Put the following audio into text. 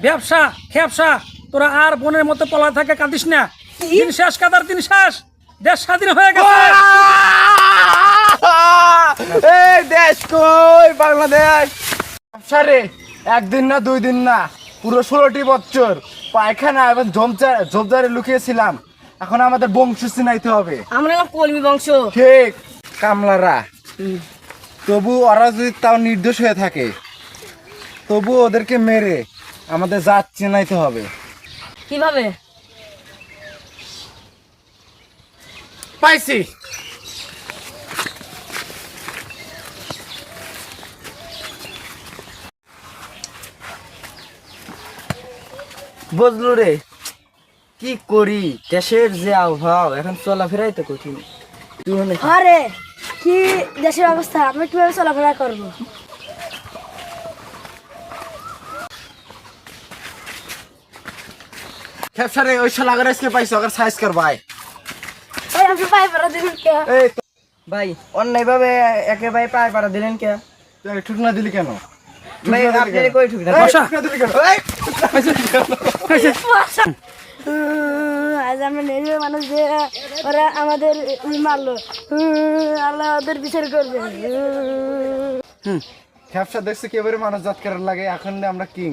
ব্যবসা খেপসা তোরা আর বোনের মতো পলা থাকে কাঁদিস না। দিন শেষ কাদার দিন শেষ, দেশ স্বাধীন হয়ে গেছে। এই দেশ কই বাংলাদেশ সারে একদিন না 2 দিন না পুরো 16টি বছর পায়খানা এবং ঝোপঝাড়ে লুকিয়েছিলাম। এখন আমাদের বংশ চিনাইতে হবে। আমরা না কলমি বংশ। ঠিক কামলারা। তবু ওরা যদি তাও নির্দোষ হয়ে থাকে তবু ওদেরকে মেরে আমাদের জাত চিনাইতে হবে। কিভাবে? পাইছি। বুঝলু রে, কি করি? দেশের যে আবহাওয়া এখন চলাফেরাই তো কঠিন। আরে কি দেশের অবস্থা, আমরা কিভাবে চলাফেরা করবো? খেপসারে ওই শালা আগে আজকে পাইছো আগে সাইজ কর ভাই। এই আমরা পায়ে পড়া দিবেন কে? এই ভাই অন্যায় ভাবে একে ভাই পায়ে পাড়া দিলেন কে? তুই ঠুক না দিলি কেন? ভাই আপনি কই ঠুকরা? এই, ঠুক না দিলি কেন? এই, আজ আমরা নিজের মানুষ যে ওরা আমাদের মারলো, আল্লাহ ওদের বিচার করবে। খেপসা দেখছি কি এবারে মানুষ জাত করার লাগে। এখন আমরা কিং।